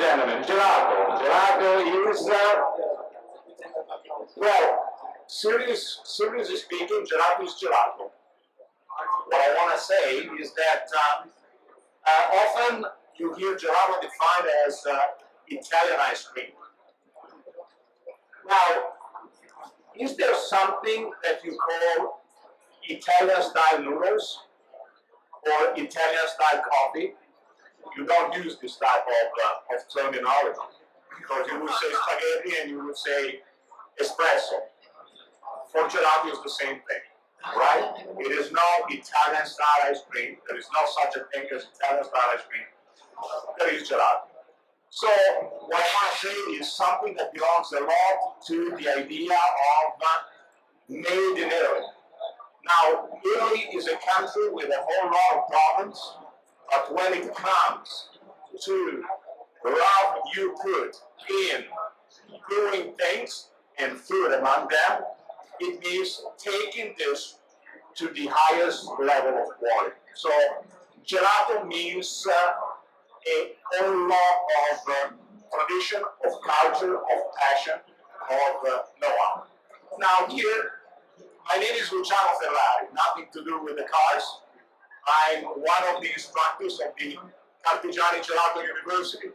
gentlemen, gelato. Gelato is, well, seriously speaking, gelato is gelato. What I want to say is that often you hear gelato defined as Italian ice cream. Now, is there something that you call Italian-style noodles or Italian-style coffee? You don't use this type of terminology because you would say spaghetti and you would say espresso. For gelato, it's the same thing, right? It is no Italian-style ice cream. There is no such a thing as Italian-style ice cream. There is gelato. So what I want to say is something that belongs a lot to the idea of made in Italy. Now, Italy is a country with a whole lot of problems, but when it comes to love you put in doing things and food among them, it means taking this to the highest level of quality. So gelato means a whole lot of tradition, of culture, of passion, of know-how. Now here, my name is Luciano Ferrari, nothing to do with the cars. I'm one of the instructors of the Carpigiani Gelato University,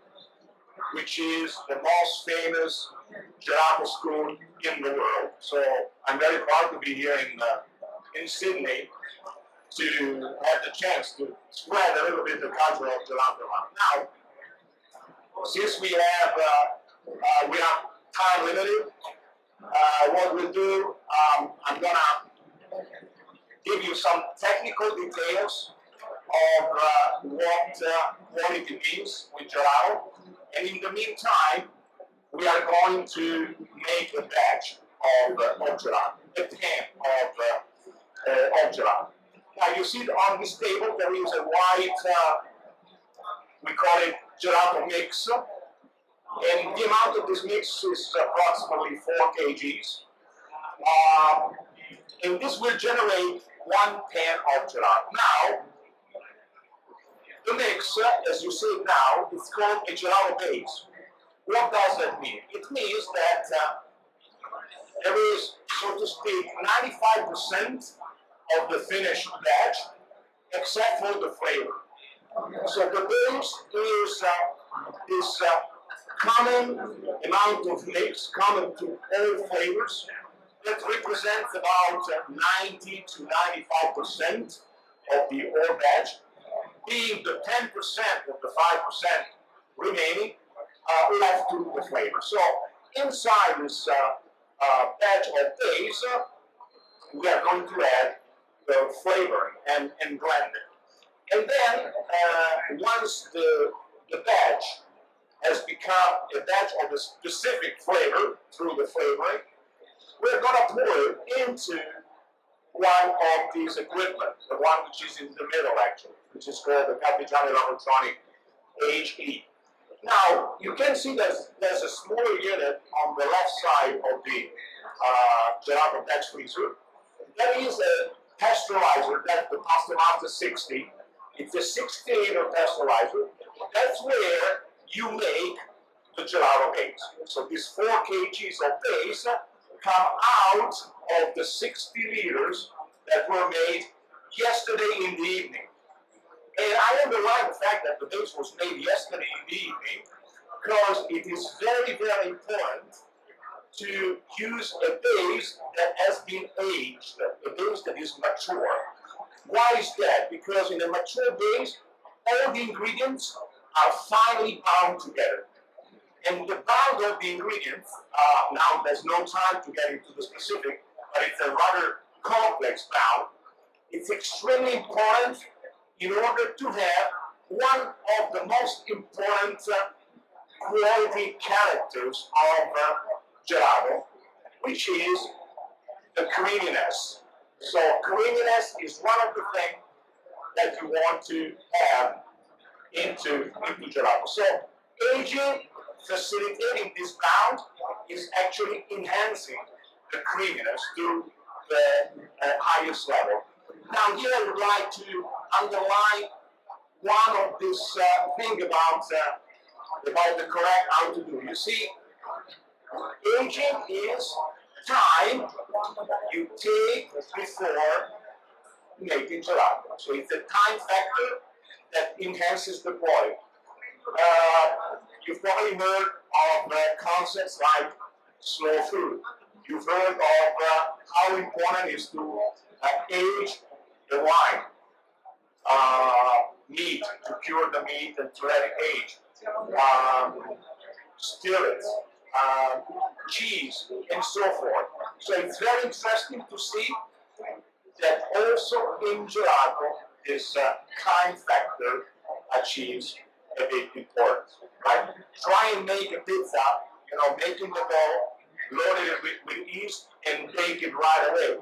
which is the most famous gelato school in the world. So I'm very proud to be here in Sydney to have the chance to spread a little bit the culture of gelato around. Now, since we have time limited, what we'll do, I'm gonna give you some technical details of what quality means with gelato, and in the meantime, we are going to make a batch of gelato, a pan of gelato. Now you see on this table there is a white, we call it gelato mix, and the amount of this mix is approximately 4 kgs. And this will generate 1 pan of gelato. Now, the mix, as you see it now, is called a gelato base. What does that mean? It means that there is, so to speak, 95% of the finished batch, except for the flavor. So the base is this common amount of mix, common to all flavors, that represents about 90 to 95% of the whole batch, being the 10% of the 5% remaining left to the flavor. So inside this batch of base, we are going to add the flavoring and blend it. And then once the batch has become a batch of a specific flavor through the flavoring, we're going to pour it into one of these equipment, the one which is in the middle actually, which is called the Carpigiani Electronic HE. Now, you can see there's a smaller unit on the left side of the gelato batch freezer. That is a pasteurizer, that's the Pasteurized 60. It's a 60-liter pasteurizer. That's where you make the gelato base. So these 4 kgs of base come out of the 60 liters that were made yesterday in the evening. And I underline the fact that the base was made yesterday in the evening because it is very, very important to use a base that has been aged, a base that is mature. Why is that? Because in a mature base, all the ingredients are finely bound together. And the bound of the ingredients, now there's no time to get into the specific, but it's a rather complex bound. It's extremely important in order to have one of the most important quality characters of gelato, which is the creaminess. So creaminess is one of the things that you want to have into gelato. So aging, facilitating this bound, is actually enhancing the creaminess to the highest level. Now here I would like to underline one of this thing about about the correct how to do. You see, aging is time you take before making gelato. So it's a time factor that enhances the quality. You've probably heard of concepts like slow food. You've heard of how important it is to age the wine, meat, to cure the meat and to let it age. Spirits, cheese, and so forth. So it's very interesting to see that also in gelato this time factor achieves a big importance, right? Try and make a pizza, making the dough, loaded it with yeast, and bake it right away.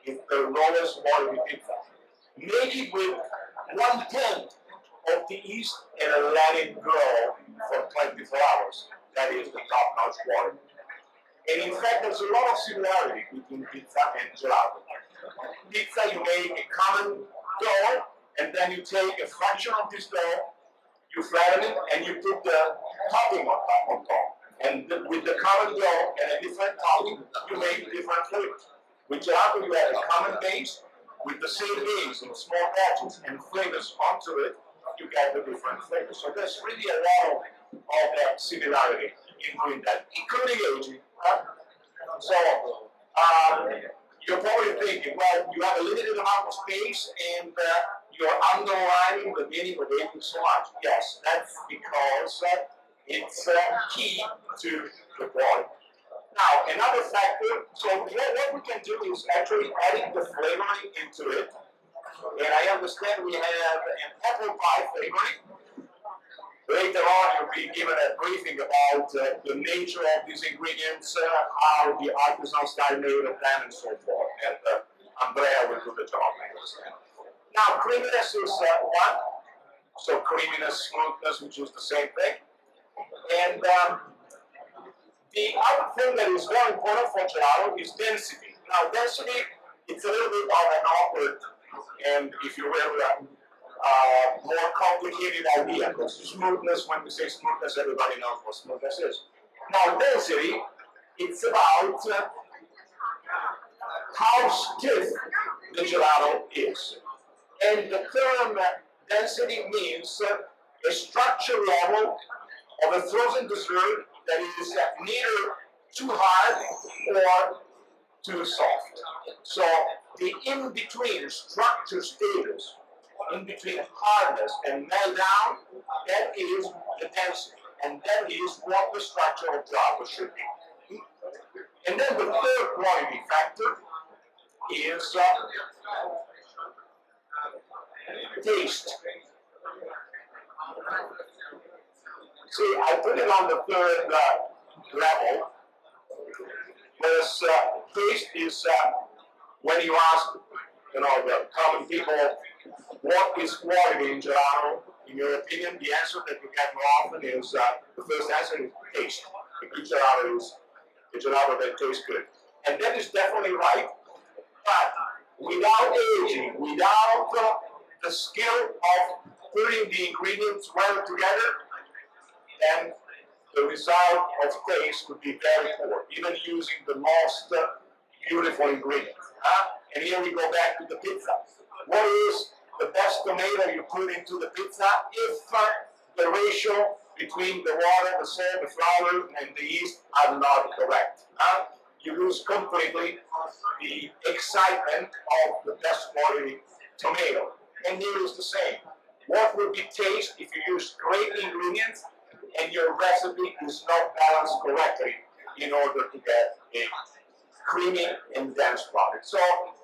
It's the lowest quality pizza. Make it with 1/10 of the yeast and let it grow for 24 hours. That is the top-notch quality. And in fact, there's a lot of similarity between pizza and gelato. Pizza, you make a common dough, and then you take a fraction of this dough, you flatten it, and you put the topping on top. And with the common dough and a different topping, you make different flavors. With gelato, you have a common base with the same base in small batches and flavors onto it. You get the different flavors. So there's really a lot of that similarity in doing that, including aging. So you're probably thinking, well, you have a limited amount of space and you're underlining the meaning of aging so much. Yes, that's because it's key to the quality. Now, another factor, so what we can do is actually adding the flavoring into it. And I understand we have an apple pie flavoring. Later on, you'll be given a briefing about the nature of these ingredients, how the artisan style made of them, and so forth. And Andrea will do the job, I understand. Now, creaminess is one. So creaminess, smoothness, which is the same thing. And the other thing that is very important for gelato is density. Now, density, it's a little bit of an awkward and, if you will, more complicated idea. Because smoothness, when we say smoothness, everybody knows what smoothness is. Now, density, it's about how stiff the gelato is. And the term density means a structure level of a frozen dessert that is neither too hard or too soft. So the in-between structure status, in between hardness and melt down, that is the density. And that is what the structure of gelato should be. And then the third quality factor is taste. See, I put it on the third level, whereas taste is when you ask, the common people, what is quality in gelato? In your opinion, the answer that you get more often is the first answer is taste. A good gelato is a gelato that tastes good, and that is definitely right. But without aging, without the skill of putting the ingredients well together, then the result of taste could be very poor, even using the most beautiful ingredients. And here we go back to the pizza. What is the best tomato you put into the pizza if the ratio between the water, the salt, the flour, and the yeast are not correct? You lose completely the excitement of the best quality tomato. And here is the same. What will be taste if you use great ingredients and your recipe is not balanced correctly in order to get a creamy and dense product? So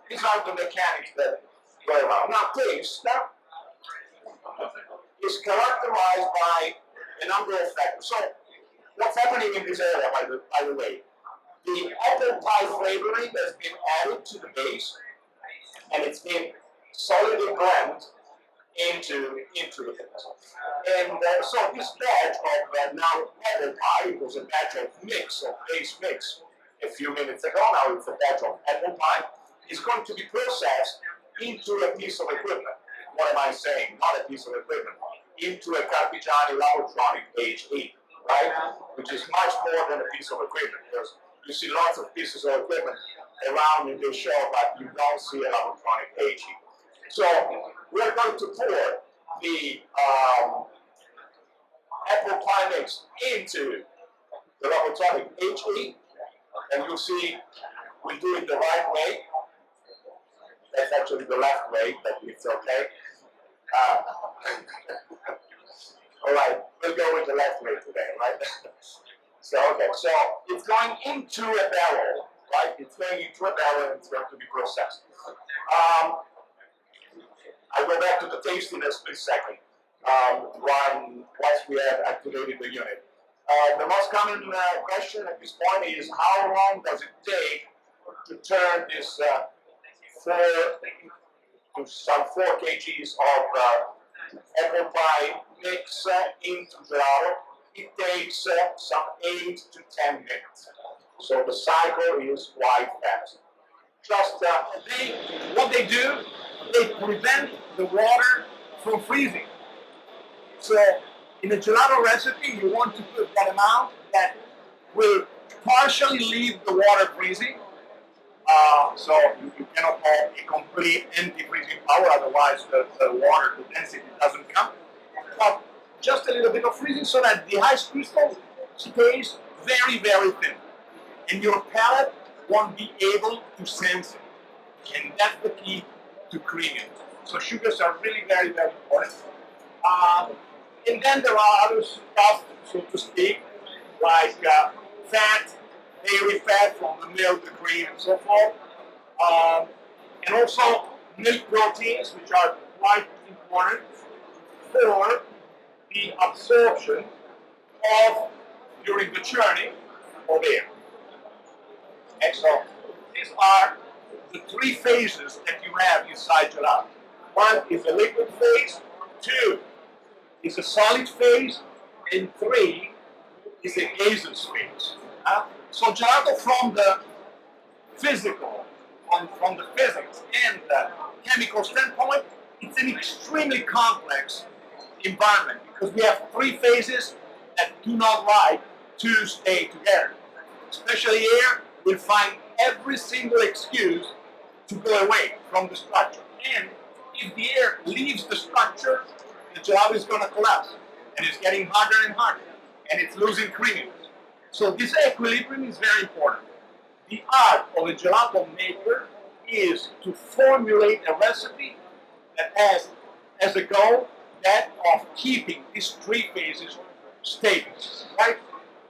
these are the mechanics that go around. Now, taste is characterized by a number of factors. So what's happening in this area, by the way? The apple pie flavoring has been added to the base, and it's been solidly blended into the pizza. And so this batch of now apple pie, it was a batch of base mix a few minutes ago. Now it's a batch of apple pie, is going to be processed into a piece of equipment. What am I saying? Not a piece of equipment. into a Carpigiani Labotronic H8, right? Which is much more than a piece of equipment, because you see lots of pieces of equipment around in the show, but you don't see a Labotronic H8. So we're going to pour the apple pie mix into the Labotronic H8, and you'll see we do it the right way. That's actually the left way, but it's okay. All right, we'll go with the left way today, right? So, okay, so it's going into a barrel, right? It's going into a barrel and it's going to be processed. I'll go back to the tastiness in a second, once we have activated the unit. The most common question at this point is how long does it take to turn this some 4 kgs of apple pie mix into gelato? It takes some 8 to 10 minutes. So the cycle is quite fast. Just what they do, they prevent the water from freezing. So in a gelato recipe, you want to put that amount that will partially leave the water freezing. So you cannot have a complete empty freezing power, otherwise the water, the density doesn't come. But just a little bit of freezing so that the ice crystal stays very, very thin. And your palate won't be able to sense it. And that's the key to creaming. So sugars are really very, very important. And then there are other stuff, so to speak, like fat, dairy fat from the milk, the cream, and so forth. And also milk proteins, which are quite important for the absorption of, during the churning of air. And so these are the 3 phases that you have inside gelato. 1 is a liquid phase, 2 is a solid phase, and 3 is a gaseous phase. So gelato from the physical, from the physics and the chemical standpoint, it's an extremely complex environment because we have 3 phases that do not like to stay together. Especially air will find every single excuse to go away from the structure. And if the air leaves the structure, the gelato is going to collapse. And it's getting harder and harder. And it's losing creaminess. So this equilibrium is very important. The art of a gelato maker is to formulate a recipe that has as a goal that of keeping these 3 phases stable. Right?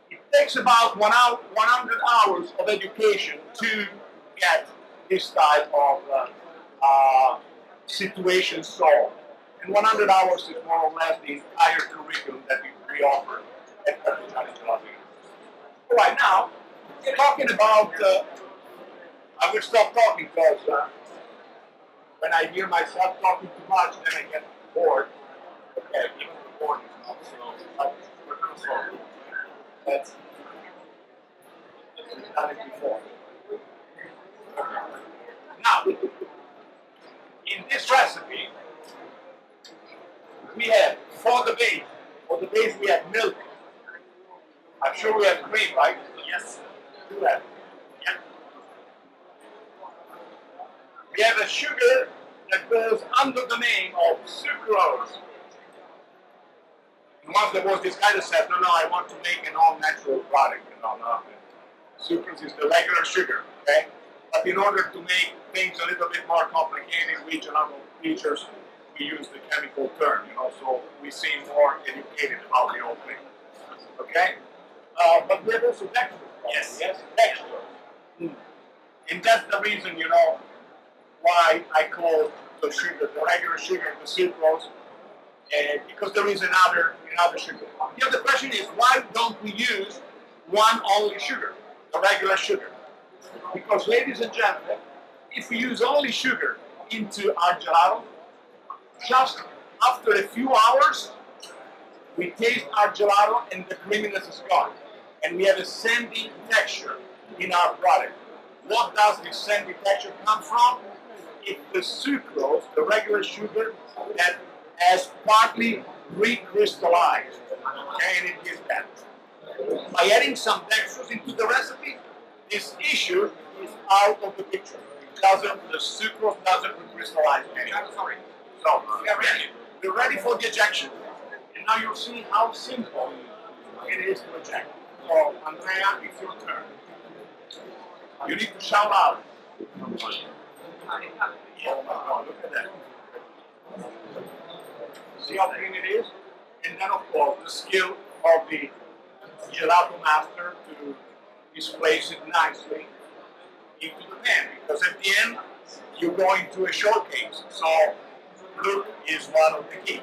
It takes about 100 hours of education to get this type of situation solved. And 100 hours is more or less the entire curriculum that we offer at Carpigiani Gelato. All right, now, we're talking about, I will stop talking because when I hear myself talking too much, then I get bored. Okay, even the board is not so, but we're going to solve it. That's we've done it before. Now, in this recipe, we have for the base we have milk. I'm sure we have cream, right? Yes, do that. Yeah. We have a sugar that goes under the name of sucrose. And once there was this guy that said, no, I want to make an all-natural product. No. Sucrose is the regular sugar, okay? But in order to make things a little bit more complicated, regional features, we use the chemical term, so we seem more educated about the whole thing. Okay? But we have also texture. Yes, texture. And that's the reason, why I call the sugar, the regular sugar, the sucrose, because there is another sugar. The other question is, why don't we use one only sugar, the regular sugar? Because, ladies and gentlemen, if we use only sugar into our gelato, just after a few hours, we taste our gelato and the creaminess is gone. And we have a sandy texture in our product. What does this sandy texture come from? It's the sucrose, the regular sugar, that has partly recrystallized. Okay, and it is that. By adding some dextrose into the recipe, this issue is out of the picture. The sucrose doesn't recrystallize anymore. So, we're ready for the ejection. And now you'll see how simple it is to eject. So, Andrea, it's your turn. You need to shout out. Oh my God, look at that. See how clean it is? And then, of course, the skill of the gelato master to displace it nicely into the pan. Because at the end, you're going to a showcase. So, look is one of the keys.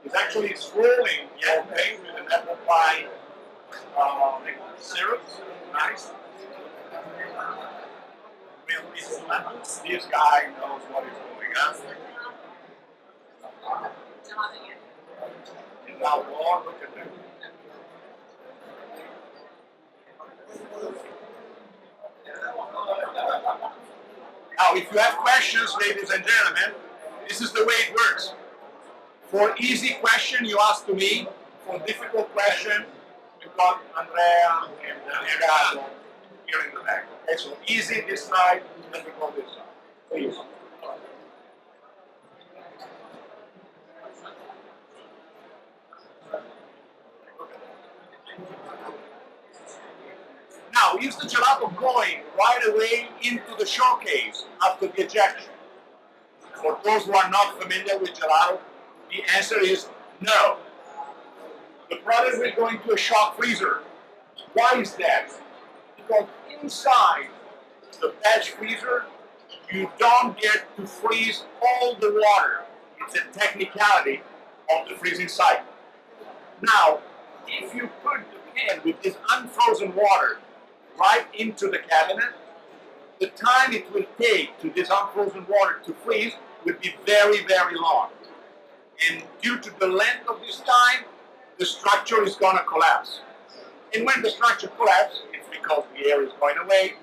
It's actually swirling your paint with an apple pie syrup. Nice. This guy knows what is going on. And now, Lord, look at that. Now, if you have questions, ladies and gentlemen, this is the way it works. For easy question, you ask to me. For difficult question, you got Andrea and Gelato here in the back. Okay, so easy this side, difficult this side. Please. Now, is the gelato going right away into the showcase after the ejection? For those who are not familiar with gelato, the answer is no. The product will go into a shock freezer. Why is that? Because inside the batch freezer, you don't get to freeze all the water. It's a technicality of the freezing cycle. Now, if you put the pan with this unfrozen water right into the cabinet, the time it will take to this unfrozen water to freeze will be very, very long. And due to the length of this time, the structure is going to collapse. And when the structure collapses, it's because the air is going away.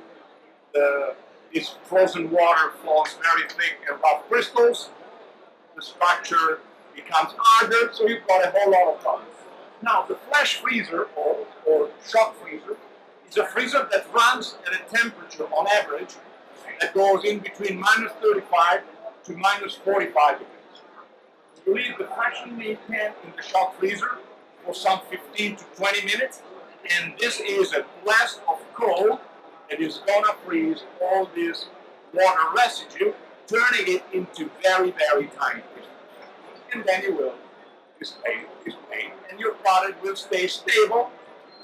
This frozen water forms very thick and rough crystals. The structure becomes harder, so you've got a whole lot of problems. Now, the flash freezer or shock freezer is a freezer that runs at a temperature on average that goes in between minus 35 to minus 45 degrees. You leave the freshly made pan in the shock freezer for some 15 to 20 minutes, and this is a blast of cold that is going to freeze all this water residue, turning it into very, very tiny crystals. And then you will display, and your product will stay stable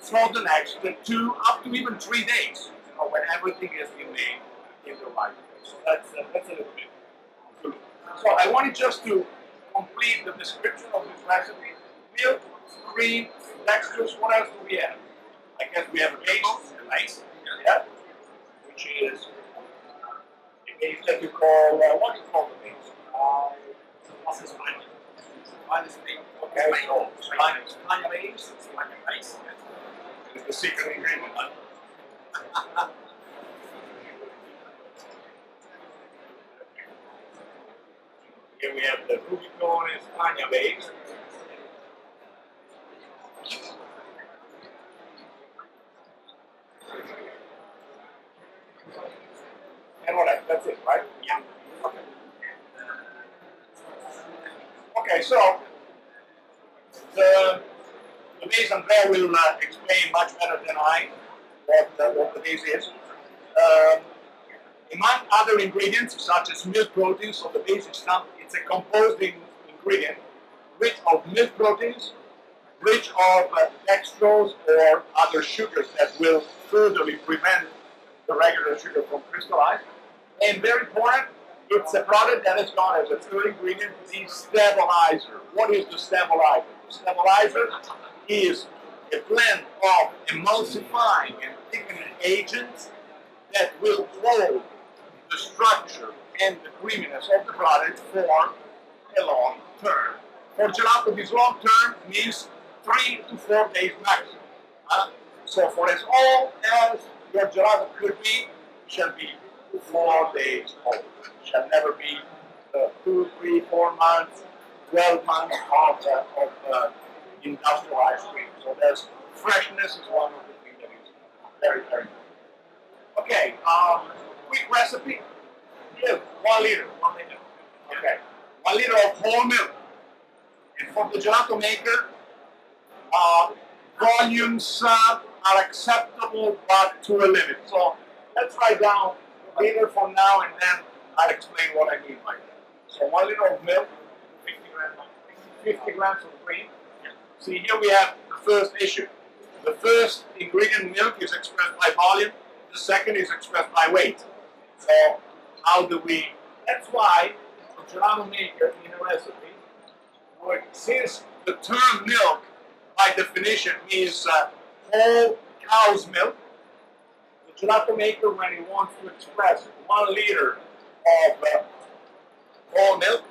for the next 2 up to even 3 days, when everything has been made in the right way. So that's a little bit. So I wanted just to complete the description of this recipe. Milk, cream, dextrose, what else do we have? I guess we have a base, yeah, which is a base that you call, what do you call the base? What's this one? Okay, so Spanish base. It's the secret ingredient, huh? Here we have the Rubicon España base. And what else? That's it, right? Yeah. Okay. Okay, so the base Andrea will explain much better than I what the base is. Among other ingredients, such as milk proteins, so the base is it's a composing ingredient, rich of milk proteins, rich of dextrose or other sugars that will furtherly prevent the regular sugar from crystallizing. And very important, it's a product that has got as a third ingredient the stabilizer. What is the stabilizer? The stabilizer is a blend of emulsifying and thickening agents that will hold the structure and the creaminess of the product for a long term. For gelato, this long term means 3 to 4 days maximum. So for as old as your gelato could be, shall be 4 days old. Shall never be 2, 3, 4 months. 12 months of industrial ice cream. So there's freshness is one of the things that is very, very good. Okay, quick recipe. Milk, 1 liter. 1 liter. Okay, 1 liter of whole milk. And for the gelato maker, volumes are acceptable, but to a limit. So let's write down liter for now, and then I'll explain what I mean by that. So 1 liter of milk, 50 grams of cream. See, here we have the first issue. The first ingredient, milk, is expressed by volume. The second is expressed by weight. So how do we? That's why the gelato maker in a recipe, since the term milk by definition means whole cow's milk, the gelato maker, when he wants to express 1 liter of whole milk,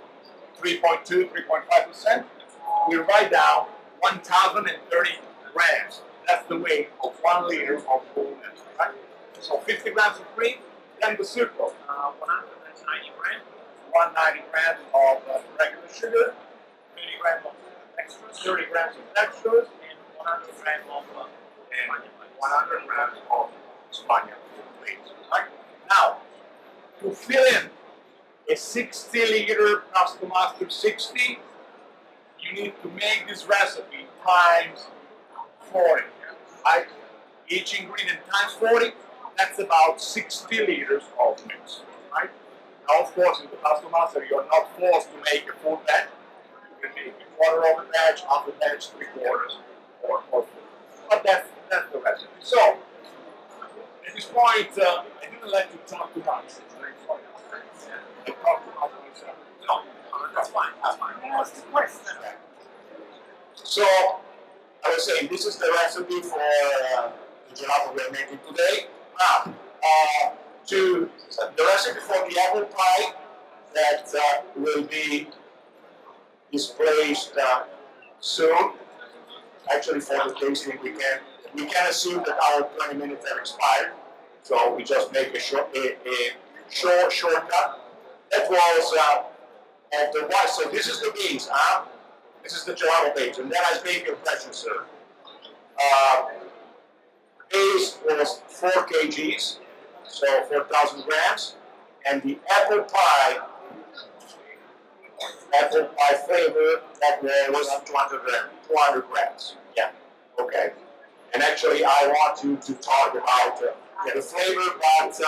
3.2, 3.5%, we write down 1,030 grams. That's the weight of 1 liter of whole milk. Right? So 50 grams of cream, then the sucrose, 190 grams. 190 grams of regular sugar, 30 grams of extras, 30 grams of dextrose, and 100 grams of and 100 grams of Spaniard. Right? Now, to fill in a 60 liter pasta master 60, you need to make this recipe times 40. Right? Each ingredient times 40, that's about 60 liters of mix. Right? Now, of course, in the pasta master, you're not forced to make a full batch. You can make a quarter of a batch, half a batch, 3/4, or full. But that's the recipe. So, at this point, I didn't let you talk too much. I talked too much myself. No, that's fine. That's fine. What's the question? So, I was saying, this is the recipe for the gelato we're making today. Now, the recipe for the apple pie that will be displayed soon. Actually, for the tasting, we can assume that our 20 minutes have expired, so we just make a shortcut. That was of the white. So this is the beans, This is the gelato base, and then I make your impression, sir. Base was 4 kgs, so 4,000 grams, and the apple pie flavor, that was 200 grams. Yeah, okay. And actually, I want you to talk about the flavor, but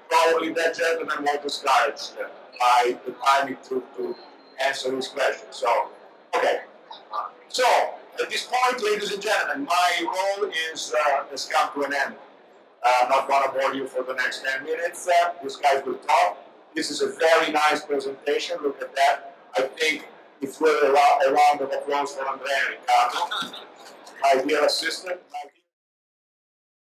probably that gentleman was discouraged by the time it took to answer his question. So, okay. So, at this point, ladies and gentlemen, my role has come to an end. I'm not going to bore you for the next 10 minutes. These guys will talk. This is a very nice presentation. Look at that. I think it's worth a round of applause for Andrea and Ricardo, my dear assistant.